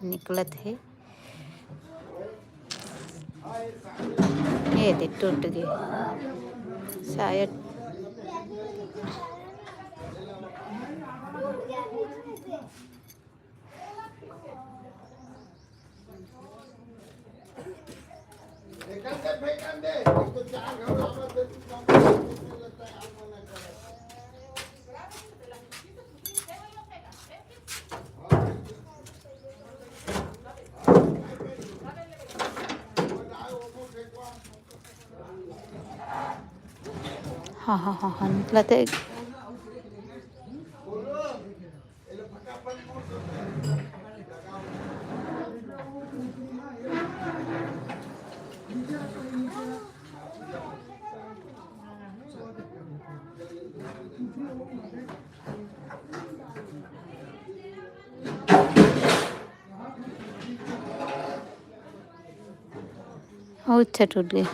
निकलत है। ये दे टूट गए शायद। हाँ हाँ हाँ हाँ निकलत है। अच्छा टूट गए।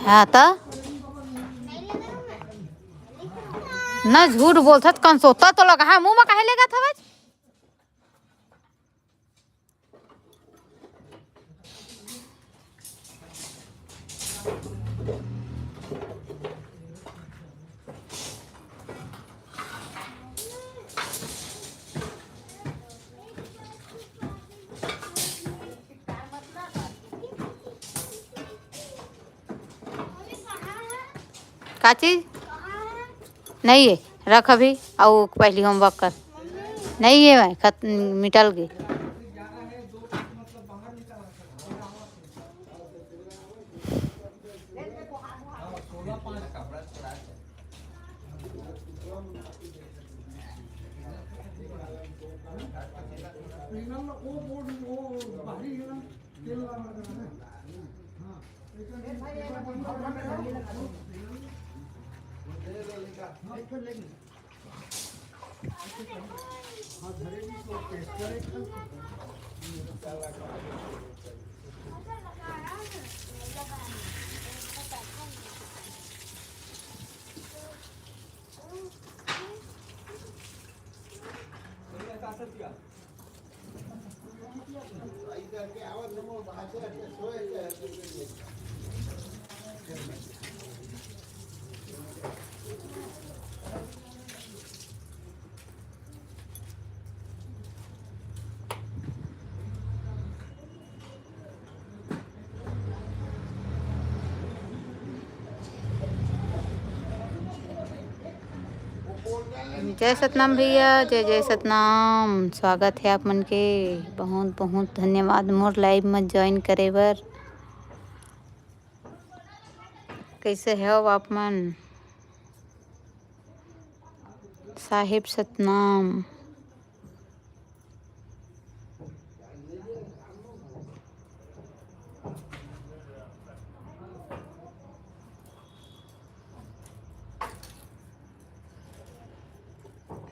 हाँ तो ना झूठ बोलत कौन सोता तो लगा मुँह में काहे लेगा था। का चीज नहीं है रख अभी और पहली होमवर्क कर। नहीं है भाई खत्म मिटल गई। जय सतनाम भैया, जय जय सतनाम। स्वागत है आप मन के। बहुत बहुत धन्यवाद मोर लाइव में ज्वाइन करे बर। कैसे हो आप मन? साहिब सतनाम।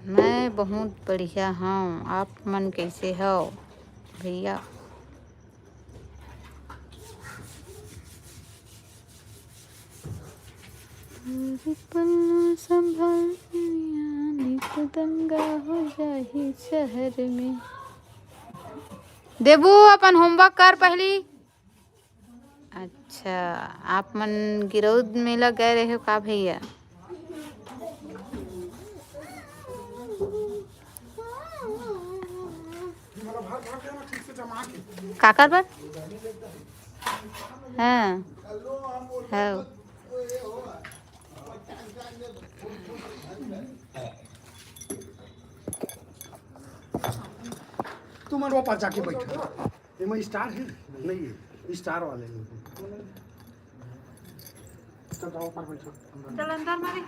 मैं बहुत बढ़िया हूँ, आप मन कैसे हो भैया? संभल नित दंगा हो जाही शहर में। देबू अपन होमवर्क कर पहली। अच्छा, आप मन गिरौद मेला गए रहे हो का भैया? का कर बर? हाँ हाँ तुम वो पर जाके बैठो। ये में स्टार है नहीं है, स्टार वाले हैं। चल जाओ पर बैठो। चल अंदर मारे।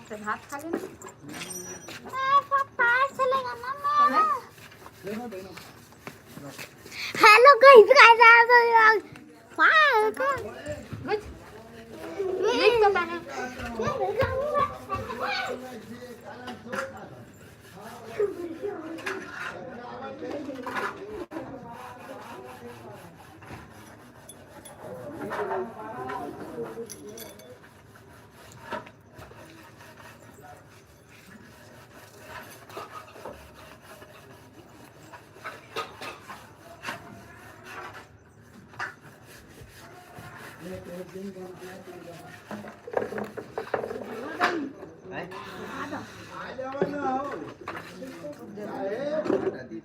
चल हाथ खा लेना। पापा चलेगा ना देखो देखो। हेलो गाइस गाइस वाह गुड। लिख तो पहले।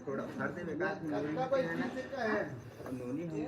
थोड़ा भर दे बेकार नोनी नहीं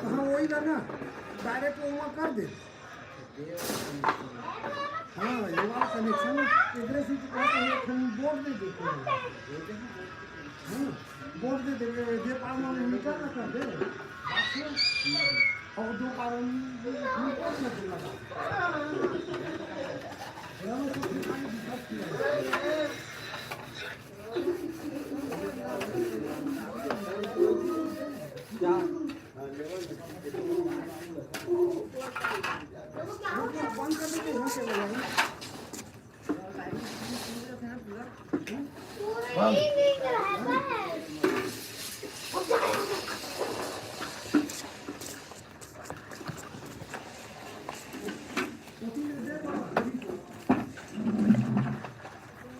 हाँ वही ना डायरेक्ट वहाँ कर दे। हाँ ये वाला कनेक्शन इधर से बोर्ड दे देते हैं। हाँ बोर्ड दे देंगे ये पावर में मीटर ना कर दे और दो पावर मीटर ना लगा।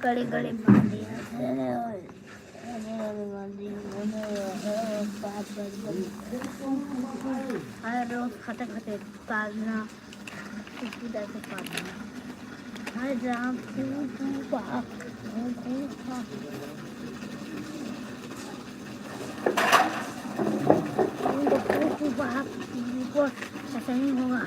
गड़े गड़े बांधे हर रोज खाते खाते पालना इधर से पालना हर राम ऐसा नहीं होगा।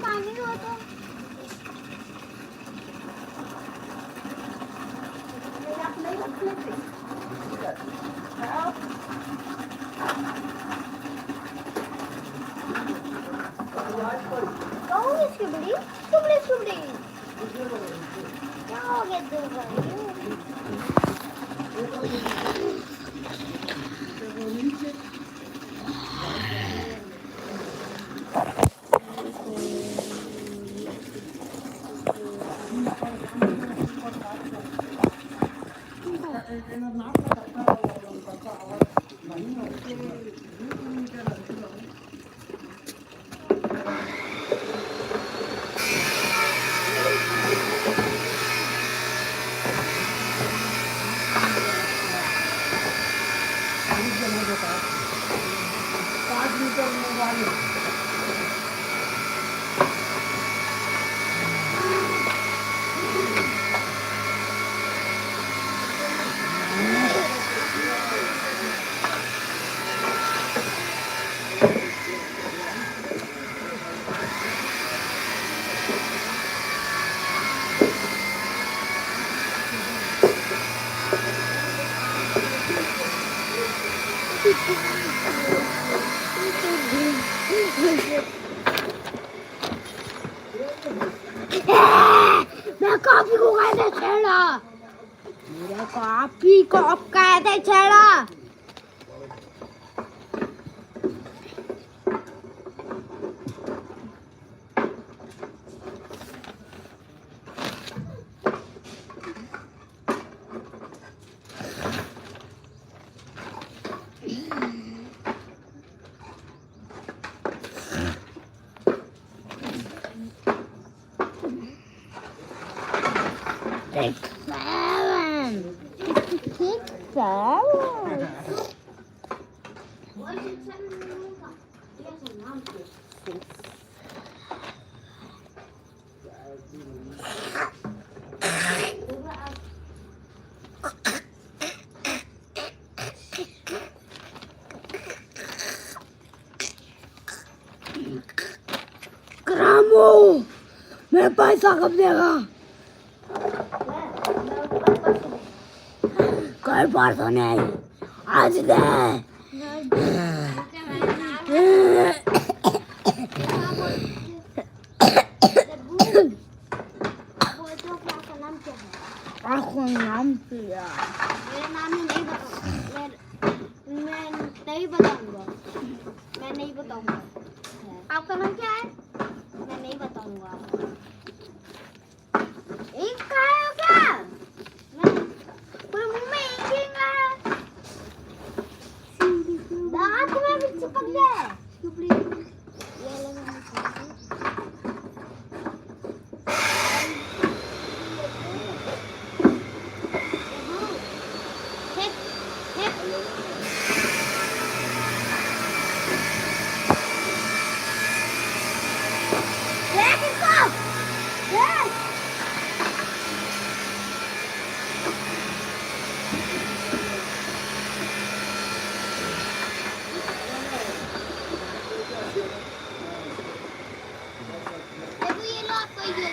पानी हो तो क्या हो गया दो मैं कॉपी को कैसे छेड़ा मेरा कॉपी को कैसे छेड़ा रामू मैं पैसा कब देगा कल परसों नहीं आज दे आपको नाम क्या मेरा नाम ही नहीं बताऊंगा मैं नहीं बताऊंगा मैं नहीं बताऊंगा आपका नाम क्या है मैं नहीं बताऊंगा एक का है क्या मैं पूरे मुंह में एक ही है दांत में भी चिपक गया ये लगा देखो ये लो आपको ये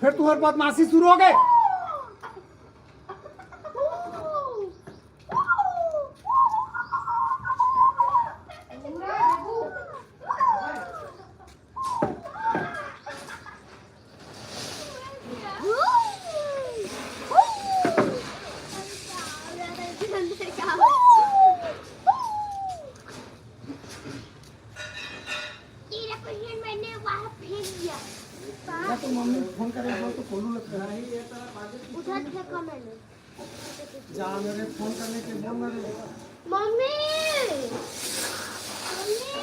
फिर तुम्हारे बदमाशी शुरू हो गए। मैंने वहाँ फेंक दिया या तो मम्मी फोन करेगा तो खोलू लगता है। उधर फेंका मैंने जा मेरे फोन करने के बोल मेरे मम्मी मम्मी